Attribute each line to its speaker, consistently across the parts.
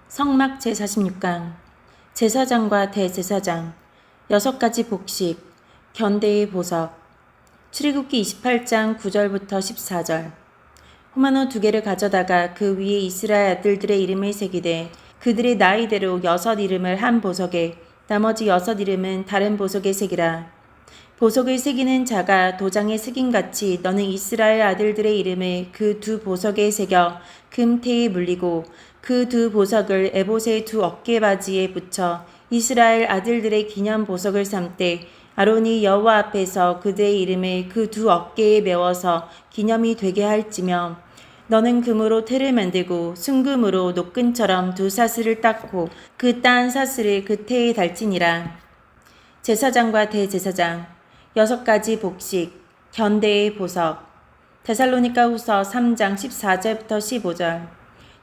Speaker 1: 성막 제46강 제사장과 대제사장 6가지 복식 견대의 보석 출애굽기 28장 9절부터 14절 호마노 2개를 가져다가 그 위에 이스라엘 아들들의 이름을 새기되 그들의 나이대로 6 이름을 한 보석에 나머지 6 이름은 다른 보석에 새기라. 보석을 새기는 자가 도장에 새김같이 너는 이스라엘 아들들의 이름을 그 2 보석에 새겨 금테에 물리고 그 2 보석을 에봇의 2 어깨바지에 붙여 이스라엘 아들들의 기념 보석을 삼되 아론이 여호와 앞에서 그들의 이름을 그 2 어깨에 메워서 기념이 되게 할지며 너는 금으로 틀을 만들고 순금으로 노끈처럼 2 사슬을 닦고 그 딴 사슬을 그 태에 달지니라. 제사장과 대제사장 6가지 복식 견대의 보석 데살로니가 후서 3장 14절부터 15절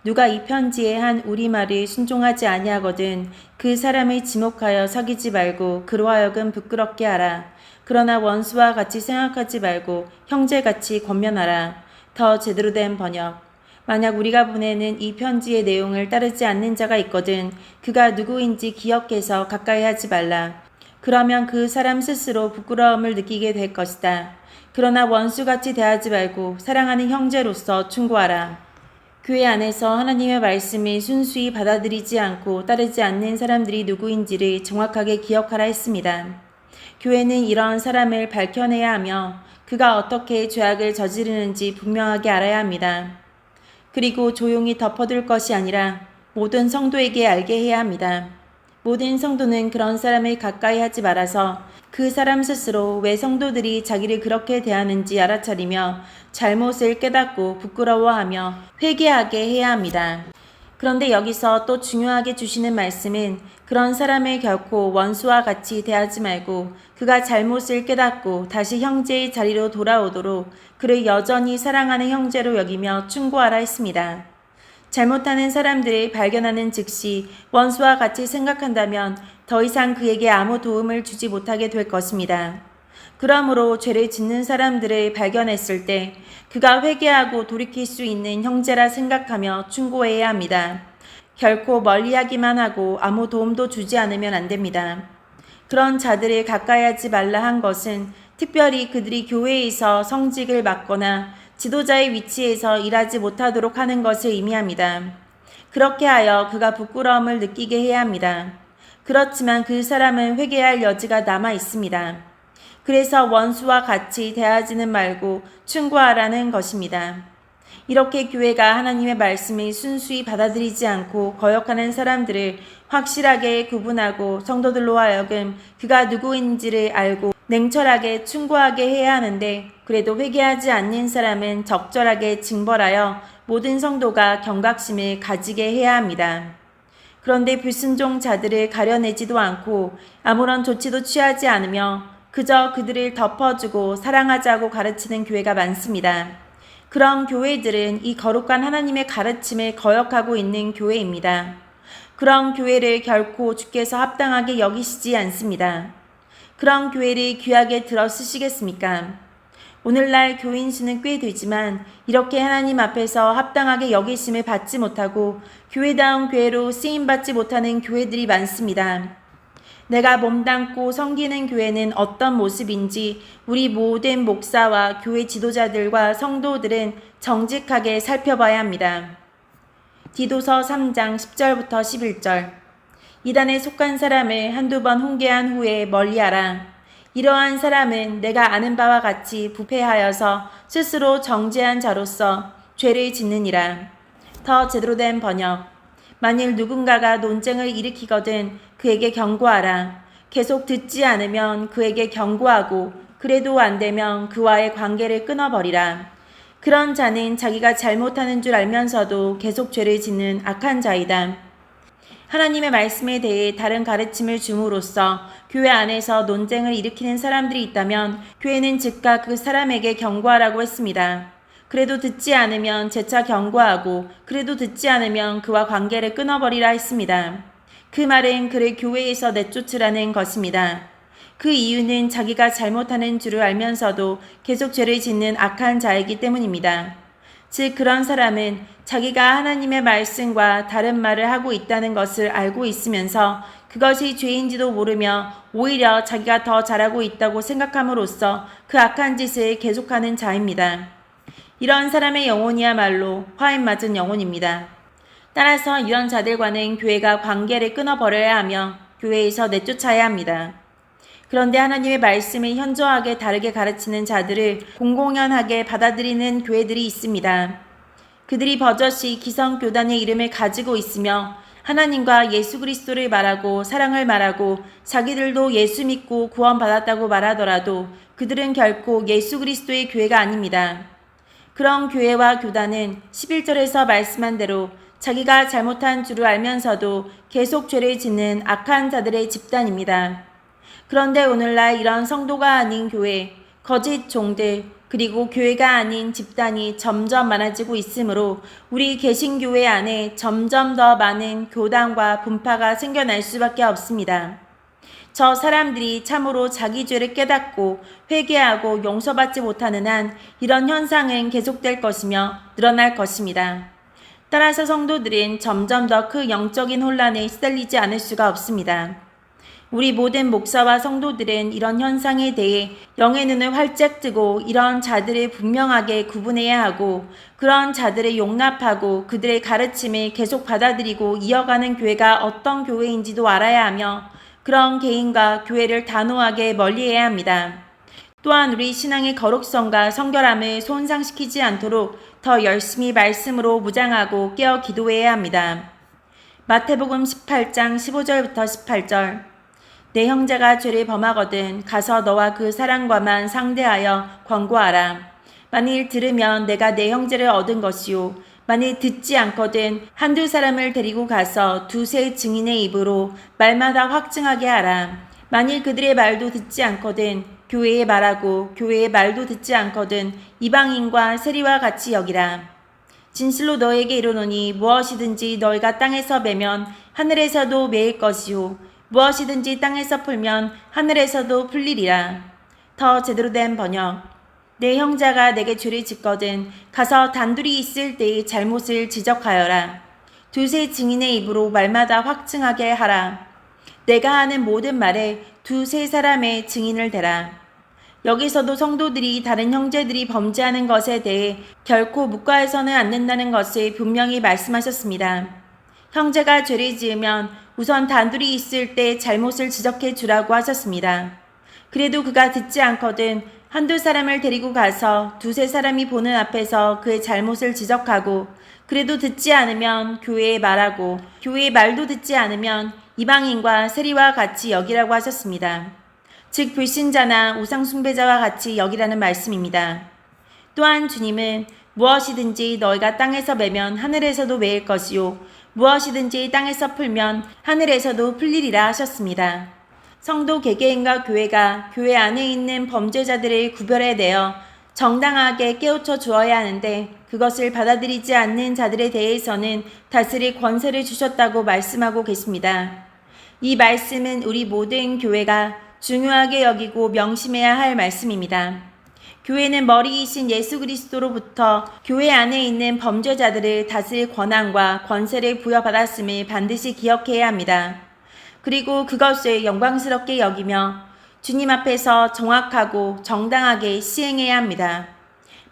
Speaker 1: 누가 이 편지에 한 우리 말을 순종하지 아니하거든 그 사람을 지목하여 사귀지 말고 그로 하여금 부끄럽게 하라. 그러나 원수와 같이 생각하지 말고 형제같이 권면하라. 더 제대로 된 번역 만약 우리가 보내는 이 편지의 내용을 따르지 않는 자가 있거든 그가 누구인지 기억해서 가까이 하지 말라. 그러면 그 사람 스스로 부끄러움을 느끼게 될 것이다. 그러나 원수같이 대하지 말고 사랑하는 형제로서 충고하라. 교회 안에서 하나님의 말씀을 순수히 받아들이지 않고 따르지 않는 사람들이 누구인지를 정확하게 기억하라 했습니다. 교회는 이런 사람을 밝혀내야 하며 그가 어떻게 죄악을 저지르는지 분명하게 알아야 합니다. 그리고 조용히 덮어둘 것이 아니라 모든 성도에게 알게 해야 합니다. 모든 성도는 그런 사람을 가까이 하지 말아서 그 사람 스스로 왜 성도들이 자기를 그렇게 대하는지 알아차리며 잘못을 깨닫고 부끄러워하며 회개하게 해야 합니다. 그런데 여기서 또 중요하게 주시는 말씀은 그런 사람을 결코 원수와 같이 대하지 말고 그가 잘못을 깨닫고 다시 형제의 자리로 돌아오도록 그를 여전히 사랑하는 형제로 여기며 충고하라 했습니다. 잘못하는 사람들을 발견하는 즉시 원수와 같이 생각한다면 더 이상 그에게 아무 도움을 주지 못하게 될 것입니다. 그러므로 죄를 짓는 사람들을 발견했을 때 그가 회개하고 돌이킬 수 있는 형제라 생각하며 충고해야 합니다. 결코 멀리하기만 하고 아무 도움도 주지 않으면 안 됩니다. 그런 자들을 가까이 하지 말라 한 것은 특별히 그들이 교회에서 성직을 맡거나 지도자의 위치에서 일하지 못하도록 하는 것을 의미합니다. 그렇게 하여 그가 부끄러움을 느끼게 해야 합니다. 그렇지만 그 사람은 회개할 여지가 남아 있습니다. 그래서 원수와 같이 대하지는 말고 충고하라는 것입니다. 이렇게 교회가 하나님의 말씀을 순수히 받아들이지 않고 거역하는 사람들을 확실하게 구분하고 성도들로 하여금 그가 누구인지를 알고 냉철하게 충고하게 해야 하는데 그래도 회개하지 않는 사람은 적절하게 징벌하여 모든 성도가 경각심을 가지게 해야 합니다. 그런데 불순종 자들을 가려내지도 않고 아무런 조치도 취하지 않으며 그저 그들을 덮어주고 사랑하자고 가르치는 교회가 많습니다. 그런 교회들은 이 거룩한 하나님의 가르침을 거역하고 있는 교회입니다. 그런 교회를 결코 주께서 합당하게 여기시지 않습니다. 그런 교회를 귀하게 들어 쓰시겠습니까? 오늘날 교인 수는 꽤 되지만 이렇게 하나님 앞에서 합당하게 여기심을 받지 못하고 교회다운 교회로 쓰임받지 못하는 교회들이 많습니다. 내가 몸담고 섬기는 교회는 어떤 모습인지 우리 모든 목사와 교회 지도자들과 성도들은 정직하게 살펴봐야 합니다. 디도서 3장 10절부터 11절 이단에 속한 사람을 한두 번 훈계한 후에 멀리하라. 이러한 사람은 내가 아는 바와 같이 부패하여서 스스로 정죄한 자로서 죄를 짓느니라. 더 제대로 된 번역 만일 누군가가 논쟁을 일으키거든 그에게 경고하라. 계속 듣지 않으면 그에게 경고하고 그래도 안 되면 그와의 관계를 끊어버리라. 그런 자는 자기가 잘못하는 줄 알면서도 계속 죄를 짓는 악한 자이다. 하나님의 말씀에 대해 다른 가르침을 줌으로써 교회 안에서 논쟁을 일으키는 사람들이 있다면 교회는 즉각 그 사람에게 경고하라고 했습니다. 그래도 듣지 않으면 재차 경고하고 그래도 듣지 않으면 그와 관계를 끊어버리라 했습니다. 그 말은 그를 교회에서 내쫓으라는 것입니다. 그 이유는 자기가 잘못하는 줄을 알면서도 계속 죄를 짓는 악한 자이기 때문입니다. 즉 그런 사람은 자기가 하나님의 말씀과 다른 말을 하고 있다는 것을 알고 있으면서 그것이 죄인지도 모르며 오히려 자기가 더 잘하고 있다고 생각함으로써 그 악한 짓을 계속하는 자입니다. 이런 사람의 영혼이야말로 화인 맞은 영혼입니다. 따라서 이런 자들과는 교회가 관계를 끊어버려야 하며 교회에서 내쫓아야 합니다. 그런데 하나님의 말씀을 현저하게 다르게 가르치는 자들을 공공연하게 받아들이는 교회들이 있습니다. 그들이 버젓이 기성교단의 이름을 가지고 있으며 하나님과 예수 그리스도를 말하고 사랑을 말하고 자기들도 예수 믿고 구원받았다고 말하더라도 그들은 결코 예수 그리스도의 교회가 아닙니다. 그런 교회와 교단은 11절에서 말씀한 대로 자기가 잘못한 줄을 알면서도 계속 죄를 짓는 악한 자들의 집단입니다. 그런데 오늘날 이런 성도가 아닌 교회, 거짓 종들, 그리고 교회가 아닌 집단이 점점 많아지고 있으므로 우리 개신교회 안에 점점 더 많은 교단과 분파가 생겨날 수밖에 없습니다. 저 사람들이 참으로 자기 죄를 깨닫고 회개하고 용서받지 못하는 한 이런 현상은 계속될 것이며 늘어날 것입니다. 따라서 성도들은 점점 더 큰 영적인 혼란에 시달리지 않을 수가 없습니다. 우리 모든 목사와 성도들은 이런 현상에 대해 영의 눈을 활짝 뜨고 이런 자들을 분명하게 구분해야 하고 그런 자들을 용납하고 그들의 가르침을 계속 받아들이고 이어가는 교회가 어떤 교회인지도 알아야 하며 그런 개인과 교회를 단호하게 멀리해야 합니다. 또한 우리 신앙의 거룩성과 성결함을 손상시키지 않도록 더 열심히 말씀으로 무장하고 깨어 기도해야 합니다. 마태복음 18장 15절부터 18절 내 형제가 죄를 범하거든 가서 너와 그 사랑과만 상대하여 권고하라. 만일 들으면 내가 내 형제를 얻은 것이요 만일 듣지 않거든 한두 사람을 데리고 가서 두세 증인의 입으로 말마다 확증하게 하라. 만일 그들의 말도 듣지 않거든 교회에 말하고 교회의 말도 듣지 않거든 이방인과 세리와 같이 여기라. 진실로 너에게 이르노니 무엇이든지 너희가 땅에서 매면 하늘에서도 매일 것이요 무엇이든지 땅에서 풀면 하늘에서도 풀리리라. 더 제대로 된 번역. 내 형제가 내게 죄를 짓거든 가서 단둘이 있을 때의 잘못을 지적하여라. 두세 증인의 입으로 말마다 확증하게 하라. 내가 하는 모든 말에 두세 사람의 증인을 대라. 여기서도 성도들이 다른 형제들이 범죄하는 것에 대해 결코 묵과해서는 안 된다는 것을 분명히 말씀하셨습니다. 형제가 죄를 지으면 우선 단둘이 있을 때 잘못을 지적해 주라고 하셨습니다. 그래도 그가 듣지 않거든 한두 사람을 데리고 가서 두세 사람이 보는 앞에서 그의 잘못을 지적하고 그래도 듣지 않으면 교회에 말하고 교회의 말도 듣지 않으면 이방인과 세리와 같이 여기라고 하셨습니다. 즉 불신자나 우상숭배자와 같이 여기라는 말씀입니다. 또한 주님은 무엇이든지 너희가 땅에서 매면 하늘에서도 매일 것이요 무엇이든지 땅에서 풀면 하늘에서도 풀리리라 하셨습니다. 성도 개개인과 교회가 교회 안에 있는 범죄자들을 구별해내어 정당하게 깨우쳐 주어야 하는데 그것을 받아들이지 않는 자들에 대해서는 다스릴 권세를 주셨다고 말씀하고 계십니다. 이 말씀은 우리 모든 교회가 중요하게 여기고 명심해야 할 말씀입니다. 교회는 머리이신 예수 그리스도로부터 교회 안에 있는 범죄자들을 다스릴 권한과 권세를 부여받았음을 반드시 기억해야 합니다. 그리고 그것을 영광스럽게 여기며 주님 앞에서 정확하고 정당하게 시행해야 합니다.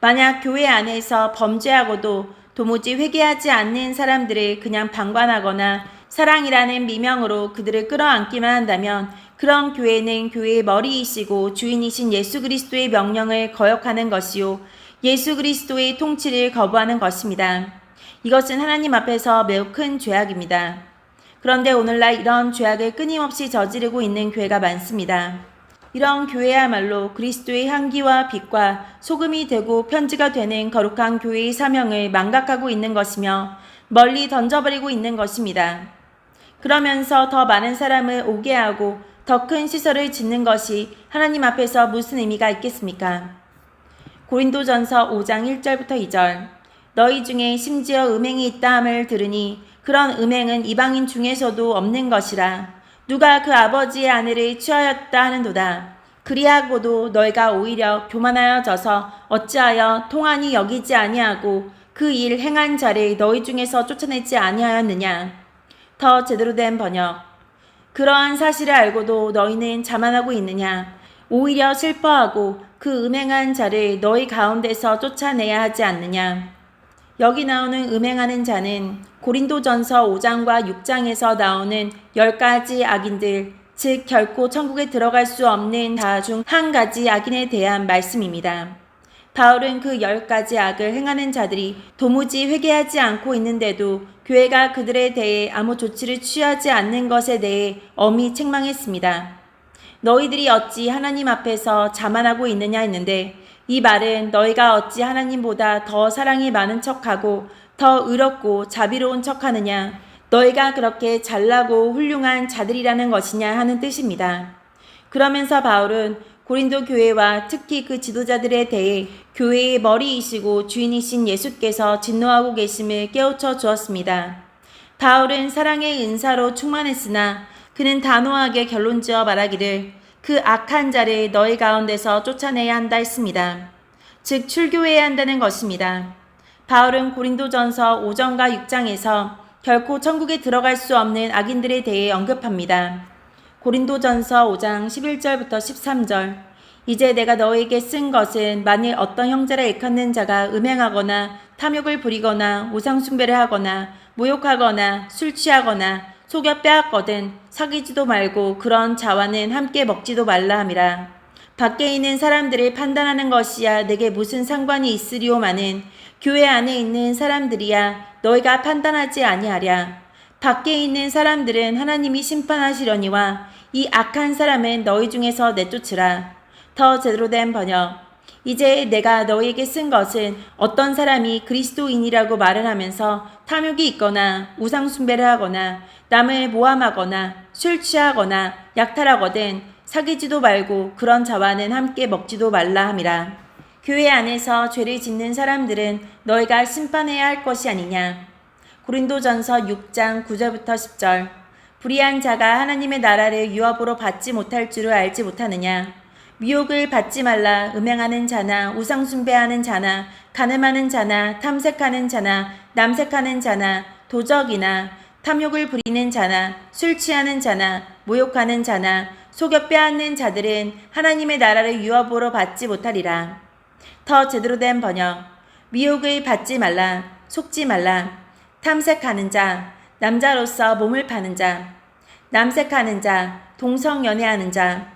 Speaker 1: 만약 교회 안에서 범죄하고도 도무지 회개하지 않는 사람들을 그냥 방관하거나 사랑이라는 미명으로 그들을 끌어안기만 한다면 그런 교회는 교회의 머리이시고 주인이신 예수 그리스도의 명령을 거역하는 것이요 예수 그리스도의 통치를 거부하는 것입니다. 이것은 하나님 앞에서 매우 큰 죄악입니다. 그런데 오늘날 이런 죄악을 끊임없이 저지르고 있는 교회가 많습니다. 이런 교회야말로 그리스도의 향기와 빛과 소금이 되고 편지가 되는 거룩한 교회의 사명을 망각하고 있는 것이며 멀리 던져버리고 있는 것입니다. 그러면서 더 많은 사람을 오게 하고 더 큰 시설을 짓는 것이 하나님 앞에서 무슨 의미가 있겠습니까? 고린도전서 5장 1절부터 2절 너희 중에 심지어 음행이 있다 함을 들으니 그런 음행은 이방인 중에서도 없는 것이라. 누가 그 아버지의 아내를 취하였다 하는도다. 그리하고도 너희가 오히려 교만하여져서 어찌하여 통한이 여기지 아니하고 그 일 행한 자를 너희 중에서 쫓아내지 아니하였느냐. 더 제대로 된 번역. 그러한 사실을 알고도 너희는 자만하고 있느냐. 오히려 슬퍼하고 그 음행한 자를 너희 가운데서 쫓아내야 하지 않느냐. 여기 나오는 음행하는 자는 고린도전서 5장과 6장에서 나오는 10가지 악인들, 즉 결코 천국에 들어갈 수 없는 자 중 한 가지 악인에 대한 말씀입니다. 바울은 그 10가지 악을 행하는 자들이 도무지 회개하지 않고 있는데도 교회가 그들에 대해 아무 조치를 취하지 않는 것에 대해 엄히 책망했습니다. 너희들이 어찌 하나님 앞에서 자만하고 있느냐 했는데, 이 말은 너희가 어찌 하나님보다 더 사랑이 많은 척하고 더 의롭고 자비로운 척하느냐, 너희가 그렇게 잘나고 훌륭한 자들이라는 것이냐 하는 뜻입니다. 그러면서 바울은 고린도 교회와 특히 그 지도자들에 대해 교회의 머리이시고 주인이신 예수께서 진노하고 계심을 깨우쳐 주었습니다. 바울은 사랑의 은사로 충만했으나 그는 단호하게 결론지어 말하기를 그 악한 자를 너희 가운데서 쫓아내야 한다 했습니다. 즉 출교해야 한다는 것입니다. 바울은 고린도전서 5장과 6장에서 결코 천국에 들어갈 수 없는 악인들에 대해 언급합니다. 고린도전서 5장 11절부터 13절. 이제 내가 너에게 쓴 것은 만일 어떤 형제라 일컫는 자가 음행하거나 탐욕을 부리거나 우상숭배를 하거나 모욕하거나 술 취하거나 속여 빼앗거든 사귀지도 말고 그런 자와는 함께 먹지도 말라 함이라. 밖에 있는 사람들을 판단하는 것이야 내게 무슨 상관이 있으리오마는 교회 안에 있는 사람들이야 너희가 판단하지 아니하랴. 밖에 있는 사람들은 하나님이 심판하시려니와 이 악한 사람은 너희 중에서 내쫓으라. 더 제대로 된 번역. 이제 내가 너희에게 쓴 것은 어떤 사람이 그리스도인이라고 말을 하면서 탐욕이 있거나 우상숭배를 하거나 남을 모함하거나 술 취하거나 약탈하거든 사귀지도 말고 그런 자와는 함께 먹지도 말라 함이라. 교회 안에서 죄를 짓는 사람들은 너희가 심판해야 할 것이 아니냐. 고린도전서 6장 9절부터 10절. 불의한 자가 하나님의 나라를 유업으로 받지 못할 줄을 알지 못하느냐. 미혹을 받지 말라. 음행하는 자나 우상숭배하는 자나 간음하는 자나 탐색하는 자나 남색하는 자나 도적이나 탐욕을 부리는 자나 술 취하는 자나 모욕하는 자나 속여 빼앗는 자들은 하나님의 나라를 유업으로 받지 못하리라. 더 제대로 된 번역. 미혹을 받지 말라. 속지 말라. 탐색하는 자, 남자로서 몸을 파는 자, 남색하는 자, 동성연애하는 자,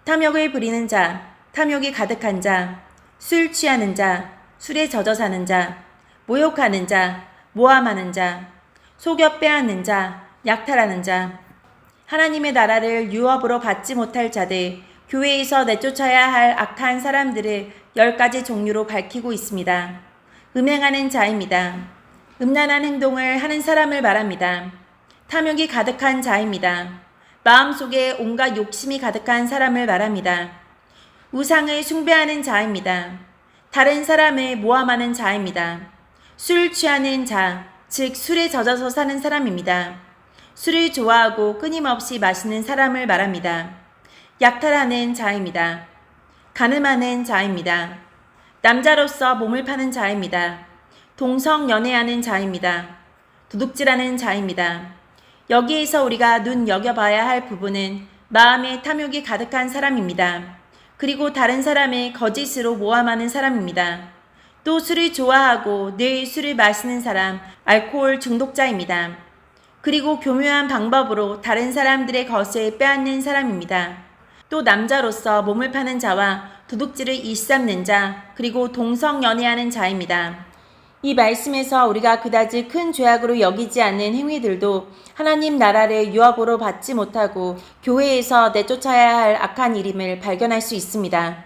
Speaker 1: 탐욕을 부리는 자, 탐욕이 가득한 자, 술 취하는 자, 술에 젖어 사는 자, 모욕하는 자, 모함하는 자, 속여 빼앗는 자, 약탈하는 자, 하나님의 나라를 유업으로 받지 못할 자들, 교회에서 내쫓아야 할 악한 사람들을 10가지 종류로 밝히고 있습니다. 음행하는 자입니다. 음란한 행동을 하는 사람을 말합니다. 탐욕이 가득한 자입니다. 마음속에 온갖 욕심이 가득한 사람을 말합니다. 우상을 숭배하는 자입니다. 다른 사람을 모함하는 자입니다. 술 취하는 자, 즉 술에 젖어서 사는 사람입니다. 술을 좋아하고 끊임없이 마시는 사람을 말합니다. 약탈하는 자입니다. 간음하는 자입니다. 남자로서 몸을 파는 자입니다. 동성연애하는 자입니다. 도둑질하는 자입니다. 여기에서 우리가 눈여겨봐야 할 부분은 마음에 탐욕이 가득한 사람입니다. 그리고 다른 사람을 거짓으로 모함하는 사람입니다. 또 술을 좋아하고 늘 술을 마시는 사람, 알코올 중독자입니다. 그리고 교묘한 방법으로 다른 사람들의 것을 빼앗는 사람입니다. 또 남자로서 몸을 파는 자와 도둑질을 일삼는 자, 그리고 동성연애하는 자입니다. 이 말씀에서 우리가 그다지 큰 죄악으로 여기지 않는 행위들도 하나님 나라를 유업으로 받지 못하고 교회에서 내쫓아야 할 악한 일임을 발견할 수 있습니다.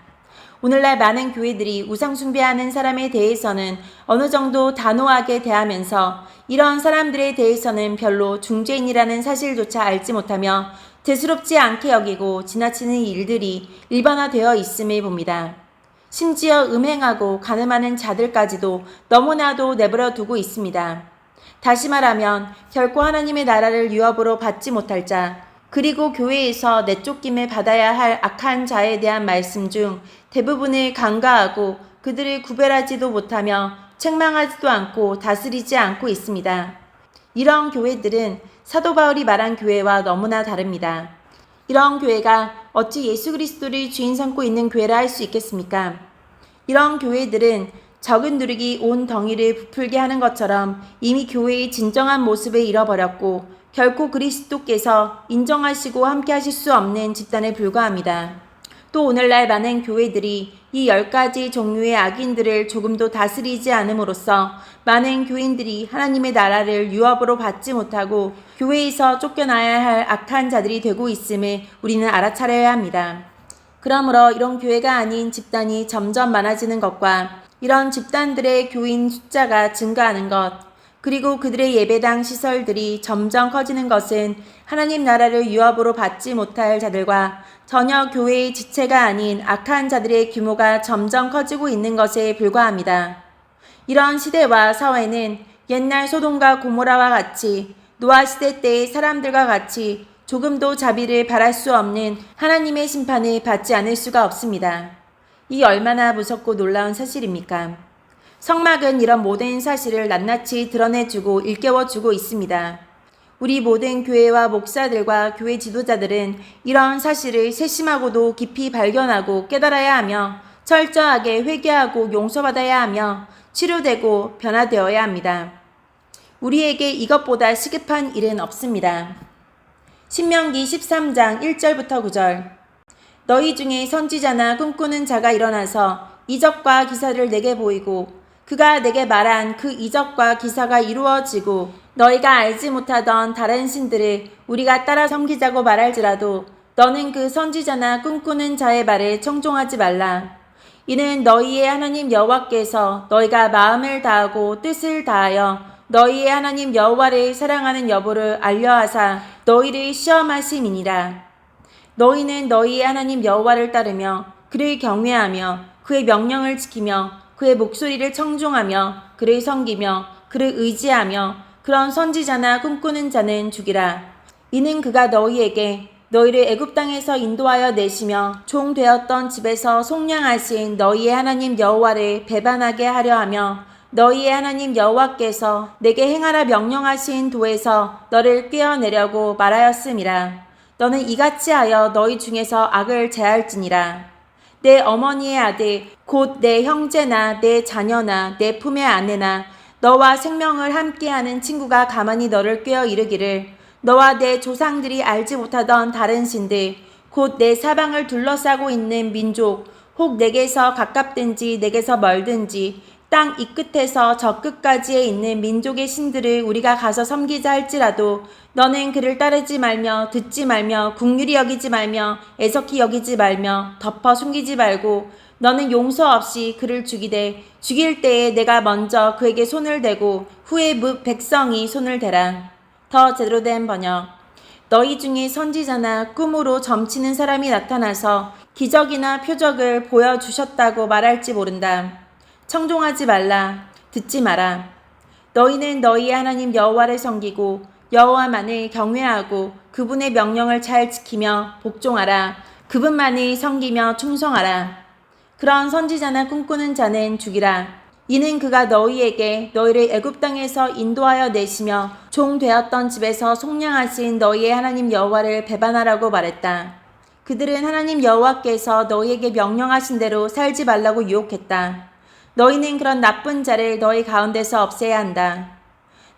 Speaker 1: 오늘날 많은 교회들이 우상숭배하는 사람에 대해서는 어느 정도 단호하게 대하면서 이런 사람들에 대해서는 별로 중죄인이라는 사실조차 알지 못하며 대수롭지 않게 여기고 지나치는 일들이 일반화되어 있음을 봅니다. 심지어 음행하고 간음하는 자들까지도 너무나도 내버려 두고 있습니다. 다시 말하면 결코 하나님의 나라를 유업으로 받지 못할 자, 그리고 교회에서 내쫓김을 받아야 할 악한 자에 대한 말씀 중 대부분을 간과하고 그들을 구별하지도 못하며 책망하지도 않고 다스리지 않고 있습니다. 이런 교회들은 사도 바울이 말한 교회와 너무나 다릅니다. 이런 교회가 어찌 예수 그리스도를 주인 삼고 있는 교회라 할 수 있겠습니까? 이런 교회들은 적은 누룩이 온 덩이를 부풀게 하는 것처럼 이미 교회의 진정한 모습을 잃어버렸고 결코 그리스도께서 인정하시고 함께 하실 수 없는 집단에 불과합니다. 또 오늘날 많은 교회들이 이 10가지 종류의 악인들을 조금도 다스리지 않음으로써 많은 교인들이 하나님의 나라를 유업으로 받지 못하고 교회에서 쫓겨나야 할 악한 자들이 되고 있음을 우리는 알아차려야 합니다. 그러므로 이런 교회가 아닌 집단이 점점 많아지는 것과 이런 집단들의 교인 숫자가 증가하는 것, 그리고 그들의 예배당 시설들이 점점 커지는 것은 하나님 나라를 유업으로 받지 못할 자들과 전혀 교회의 지체가 아닌 악한 자들의 규모가 점점 커지고 있는 것에 불과합니다. 이런 시대와 사회는 옛날 소돔과 고모라와 같이 노아 시대 때의 사람들과 같이 조금도 자비를 바랄 수 없는 하나님의 심판을 받지 않을 수가 없습니다. 이 얼마나 무섭고 놀라운 사실입니까? 성막은 이런 모든 사실을 낱낱이 드러내주고 일깨워주고 있습니다. 우리 모든 교회와 목사들과 교회 지도자들은 이런 사실을 세심하고도 깊이 발견하고 깨달아야 하며 철저하게 회개하고 용서받아야 하며 치료되고 변화되어야 합니다. 우리에게 이것보다 시급한 일은 없습니다. 신명기 13장 1절부터 9절. 너희 중에 선지자나 꿈꾸는 자가 일어나서 이적과 기사를 내게 보이고 그가 내게 말한 그 이적과 기사가 이루어지고 너희가 알지 못하던 다른 신들을 우리가 따라 섬기자고 말할지라도 너는 그 선지자나 꿈꾸는 자의 말에 청종하지 말라. 이는 너희의 하나님 여호와께서 너희가 마음을 다하고 뜻을 다하여 너희의 하나님 여호와를 사랑하는 여부를 알려하사 너희를 시험하심이니라. 너희는 너희의 하나님 여호와를 따르며 그를 경외하며 그의 명령을 지키며 그의 목소리를 청종하며 그를 섬기며 그를 의지하며 그런 선지자나 꿈꾸는 자는 죽이라. 이는 그가 너희에게 너희를 애굽 땅에서 인도하여 내시며 종 되었던 집에서 속량하신 너희의 하나님 여호와를 배반하게 하려 하며 너희의 하나님 여호와께서 내게 행하라 명령하신 도에서 너를 꿰어내려고 말하였음이라. 너는 이같이 하여 너희 중에서 악을 제할지니라. 내 어머니의 아들 곧 내 형제나 내 자녀나 내 품의 아내나 너와 생명을 함께하는 친구가 가만히 너를 꿰어 이르기를 너와 내 조상들이 알지 못하던 다른 신들 곧 내 사방을 둘러싸고 있는 민족 혹 내게서 가깝든지 내게서 멀든지 땅 이 끝에서 저 끝까지에 있는 민족의 신들을 우리가 가서 섬기자 할지라도 너는 그를 따르지 말며 듣지 말며 긍휼히 여기지 말며 애석히 여기지 말며 덮어 숨기지 말고 너는 용서 없이 그를 죽이되 죽일 때에 내가 먼저 그에게 손을 대고 후에 백성이 손을 대라. 더 제대로 된 번역. 너희 중에 선지자나 꿈으로 점치는 사람이 나타나서 기적이나 표적을 보여주셨다고 말할지 모른다. 청종하지 말라. 듣지 마라. 너희는 너희의 하나님 여호와를 섬기고 여호와만을 경외하고 그분의 명령을 잘 지키며 복종하라. 그분만을 섬기며 충성하라. 그런 선지자나 꿈꾸는 자는 죽이라. 이는 그가 너희에게 너희를 애굽 땅에서 인도하여 내시며 종 되었던 집에서 속량하신 너희의 하나님 여호와를 배반하라고 말했다. 그들은 하나님 여호와께서 너희에게 명령하신 대로 살지 말라고 유혹했다. 너희는 그런 나쁜 자를 너희 가운데서 없애야 한다.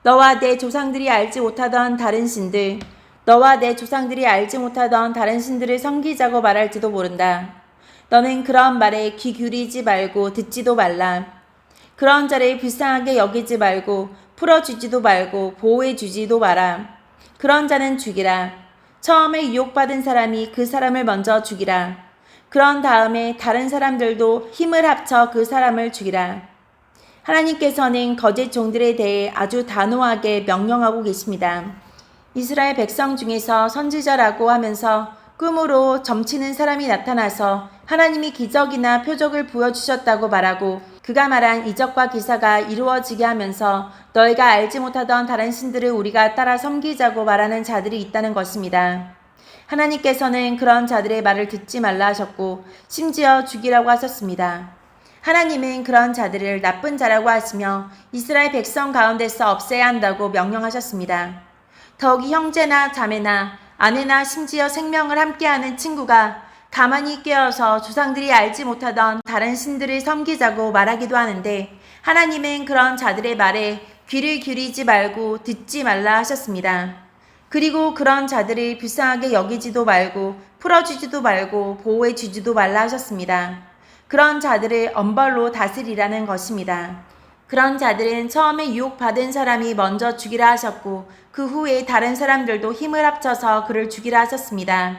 Speaker 1: 너와 내 조상들이 알지 못하던 다른 신들, 너와 내 조상들이 알지 못하던 다른 신들을 섬기자고 말할지도 모른다. 너는 그런 말에 귀 기울이지 말고 듣지도 말라. 그런 자를 불쌍하게 여기지 말고 풀어주지도 말고 보호해주지도 마라. 그런 자는 죽이라. 처음에 유혹받은 사람이 그 사람을 먼저 죽이라. 그런 다음에 다른 사람들도 힘을 합쳐 그 사람을 죽이라. 하나님께서는 거짓 종들에 대해 아주 단호하게 명령하고 계십니다. 이스라엘 백성 중에서 선지자라고 하면서 꿈으로 점치는 사람이 나타나서 하나님이 기적이나 표적을 보여주셨다고 말하고 그가 말한 이적과 기사가 이루어지게 하면서 너희가 알지 못하던 다른 신들을 우리가 따라 섬기자고 말하는 자들이 있다는 것입니다. 하나님께서는 그런 자들의 말을 듣지 말라 하셨고 심지어 죽이라고 하셨습니다. 하나님은 그런 자들을 나쁜 자라고 하시며 이스라엘 백성 가운데서 없애야 한다고 명령하셨습니다. 더욱이 형제나 자매나 아내나 심지어 생명을 함께하는 친구가 가만히 깨어서 조상들이 알지 못하던 다른 신들을 섬기자고 말하기도 하는데 하나님은 그런 자들의 말에 귀를 기울이지 말고 듣지 말라 하셨습니다. 그리고 그런 자들을 불쌍하게 여기지도 말고 풀어주지도 말고 보호해주지도 말라 하셨습니다. 그런 자들을 엄벌로 다스리라는 것입니다. 그런 자들은 처음에 유혹받은 사람이 먼저 죽이라 하셨고 그 후에 다른 사람들도 힘을 합쳐서 그를 죽이라 하셨습니다.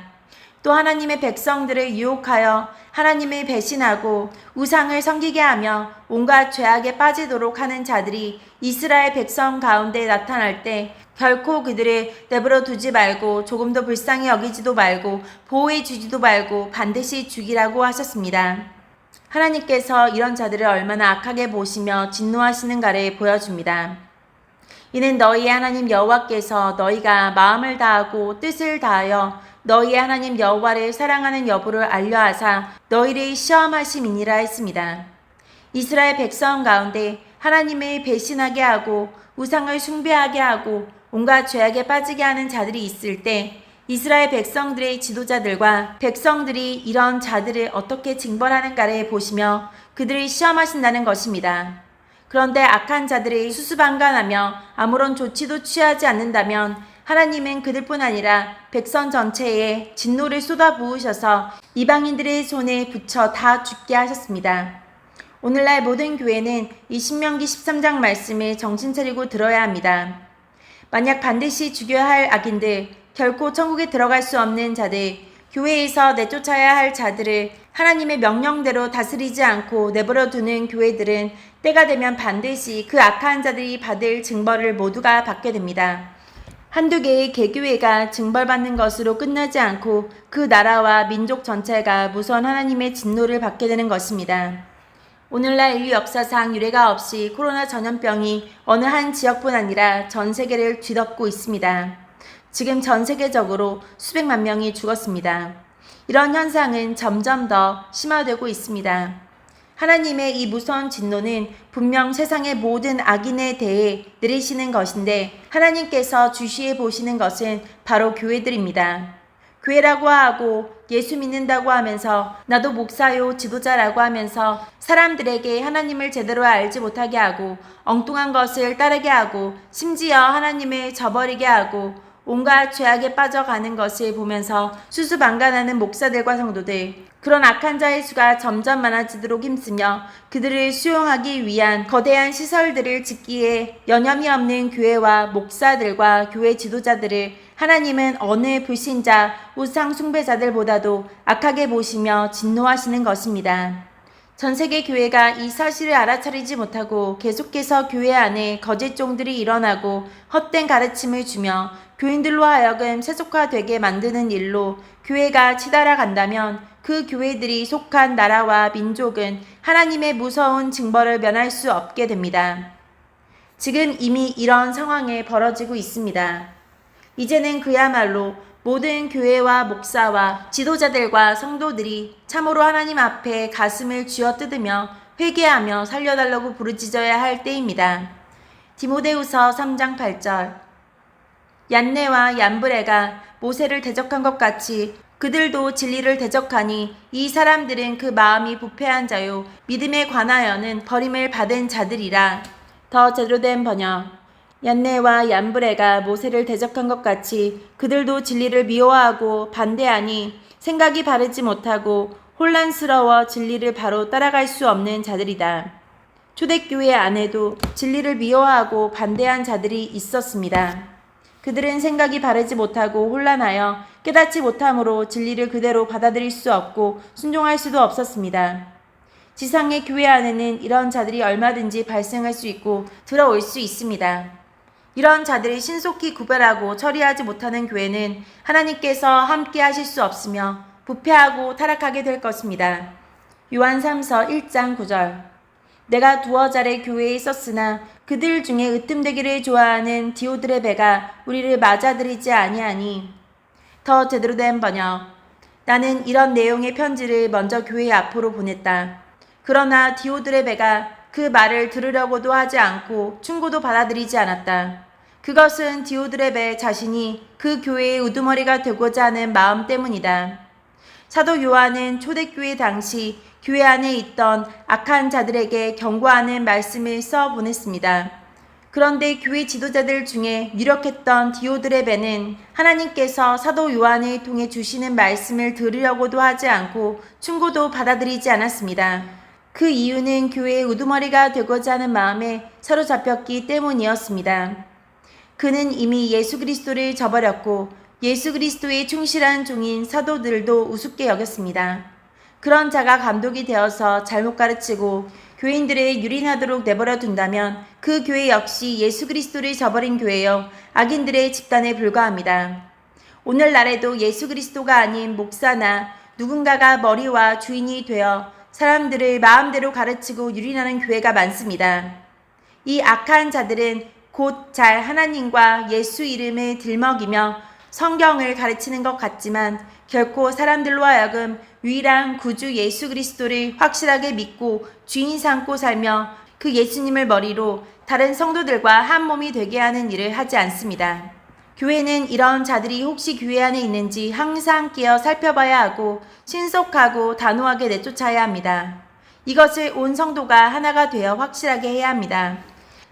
Speaker 1: 또 하나님의 백성들을 유혹하여 하나님을 배신하고 우상을 섬기게 하며 온갖 죄악에 빠지도록 하는 자들이 이스라엘 백성 가운데 나타날 때 결코 그들을 내버려 두지 말고 조금도 불쌍히 여기지도 말고 보호해 주지도 말고 반드시 죽이라고 하셨습니다. 하나님께서 이런 자들을 얼마나 악하게 보시며 진노하시는가를 보여줍니다. 이는 너희의 하나님 여호와께서 너희가 마음을 다하고 뜻을 다하여 너희의 하나님 여호와를 사랑하는 여부를 알려하사 너희를 시험하심이니라 했습니다. 이스라엘 백성 가운데 하나님을 배신하게 하고 우상을 숭배하게 하고 온갖 죄악에 빠지게 하는 자들이 있을 때 이스라엘 백성들의 지도자들과 백성들이 이런 자들을 어떻게 징벌하는가를 보시며 그들을 시험하신다는 것입니다. 그런데 악한 자들이 수수방관하며 아무런 조치도 취하지 않는다면 하나님은 그들뿐 아니라 백성 전체에 진노를 쏟아부으셔서 이방인들의 손에 붙여 다 죽게 하셨습니다. 오늘날 모든 교회는 이 신명기 13장 말씀을 정신 차리고 들어야 합니다. 만약 반드시 죽여야 할 악인들, 결코 천국에 들어갈 수 없는 자들, 교회에서 내쫓아야 할 자들을 하나님의 명령대로 다스리지 않고 내버려 두는 교회들은 때가 되면 반드시 그 악한 자들이 받을 징벌을 모두가 받게 됩니다. 한두 개의 개교회가 징벌받는 것으로 끝나지 않고 그 나라와 민족 전체가 무서운 하나님의 진노를 받게 되는 것입니다. 오늘날 인류 역사상 유례가 없이 코로나 전염병이 어느 한 지역뿐 아니라 전 세계를 뒤덮고 있습니다. 지금 전 세계적으로 수백만 명이 죽었습니다. 이런 현상은 점점 더 심화되고 있습니다. 하나님의 이 무서운 진노는 분명 세상의 모든 악인에 대해 내리시는 것인데 하나님께서 주시해 보시는 것은 바로 교회들입니다. 교회라고 하고 예수 믿는다고 하면서 나도 목사요 지도자라고 하면서 사람들에게 하나님을 제대로 알지 못하게 하고 엉뚱한 것을 따르게 하고 심지어 하나님을 저버리게 하고 온갖 죄악에 빠져가는 것을 보면서 수수방관하는 목사들과 성도들, 그런 악한 자의 수가 점점 많아지도록 힘쓰며 그들을 수용하기 위한 거대한 시설들을 짓기에 여념이 없는 교회와 목사들과 교회 지도자들을 하나님은 어느 불신자, 우상 숭배자들보다도 악하게 보시며 진노하시는 것입니다. 전 세계 교회가 이 사실을 알아차리지 못하고 계속해서 교회 안에 거짓 종들이 일어나고 헛된 가르침을 주며 교인들로 하여금 세속화되게 만드는 일로 교회가 치달아 간다면 그 교회들이 속한 나라와 민족은 하나님의 무서운 징벌을 면할 수 없게 됩니다. 지금 이미 이런 상황에 벌어지고 있습니다. 이제는 그야말로 모든 교회와 목사와 지도자들과 성도들이 참으로 하나님 앞에 가슴을 쥐어뜯으며 회개하며 살려달라고 부르짖어야 할 때입니다. 디모데후서 3장 8절 얀네와 얀브레가 모세를 대적한 것 같이 그들도 진리를 대적하니 이 사람들은 그 마음이 부패한 자요 믿음에 관하여는 버림을 받은 자들이라. 더 제대로 된 번역 얀네와 얀브레가 모세를 대적한 것 같이 그들도 진리를 미워하고 반대하니 생각이 바르지 못하고 혼란스러워 진리를 바로 따라갈 수 없는 자들이다. 초대교회 안에도 진리를 미워하고 반대한 자들이 있었습니다. 그들은 생각이 바르지 못하고 혼란하여 깨닫지 못함으로 진리를 그대로 받아들일 수 없고 순종할 수도 없었습니다. 지상의 교회 안에는 이런 자들이 얼마든지 발생할 수 있고 들어올 수 있습니다. 이런 자들을 신속히 구별하고 처리하지 못하는 교회는 하나님께서 함께 하실 수 없으며 부패하고 타락하게 될 것입니다. 요한 3서 1장 9절 내가 두어 자리 교회에 있었으나 그들 중에 으뜸되기를 좋아하는 디오드레베가 우리를 맞아들이지 아니하니. 더 제대로 된 번역 나는 이런 내용의 편지를 먼저 교회 앞으로 보냈다. 그러나 디오드레베가 그 말을 들으려고도 하지 않고 충고도 받아들이지 않았다. 그것은 디오드레베 자신이 그 교회의 우두머리가 되고자 하는 마음 때문이다. 사도 요한은 초대교회 당시 교회 안에 있던 악한 자들에게 경고하는 말씀을 써 보냈습니다. 그런데 교회 지도자들 중에 유력했던 디오드레베는 하나님께서 사도 요한을 통해 주시는 말씀을 들으려고도 하지 않고 충고도 받아들이지 않았습니다. 그 이유는 교회의 우두머리가 되고자 하는 마음에 사로잡혔기 때문이었습니다. 그는 이미 예수 그리스도를 저버렸고 예수 그리스도의 충실한 종인 사도들도 우습게 여겼습니다. 그런 자가 감독이 되어서 잘못 가르치고 교인들을 유린하도록 내버려 둔다면 그 교회 역시 예수 그리스도를 저버린 교회요 악인들의 집단에 불과합니다. 오늘날에도 예수 그리스도가 아닌 목사나 누군가가 머리와 주인이 되어 사람들을 마음대로 가르치고 유린하는 교회가 많습니다. 이 악한 자들은 곧 잘 하나님과 예수 이름을 들먹이며 성경을 가르치는 것 같지만 결코 사람들로 하여금 유일한 구주 예수 그리스도를 확실하게 믿고 주인 삼고 살며 그 예수님을 머리로 다른 성도들과 한 몸이 되게 하는 일을 하지 않습니다. 교회는 이런 자들이 혹시 교회 안에 있는지 항상 깨어 살펴봐야 하고 신속하고 단호하게 내쫓아야 합니다. 이것을 온 성도가 하나가 되어 확실하게 해야 합니다.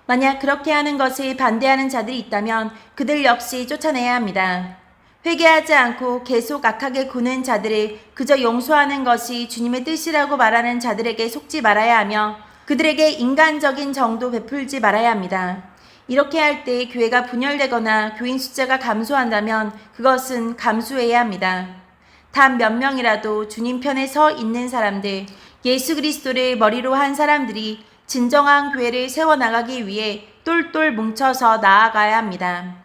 Speaker 1: 만약 그렇게 하는 것을 반대하는 자들이 있다면 그들 역시 쫓아내야 합니다. 회개하지 않고 계속 악하게 구는 자들을 그저 용서하는 것이 주님의 뜻이라고 말하는 자들에게 속지 말아야 하며 그들에게 인간적인 정도 베풀지 말아야 합니다. 이렇게 할 때 교회가 분열되거나 교인 숫자가 감소한다면 그것은 감수해야 합니다. 단 몇 명이라도 주님 편에 서 있는 사람들, 예수 그리스도를 머리로 한 사람들이 진정한 교회를 세워나가기 위해 똘똘 뭉쳐서 나아가야 합니다.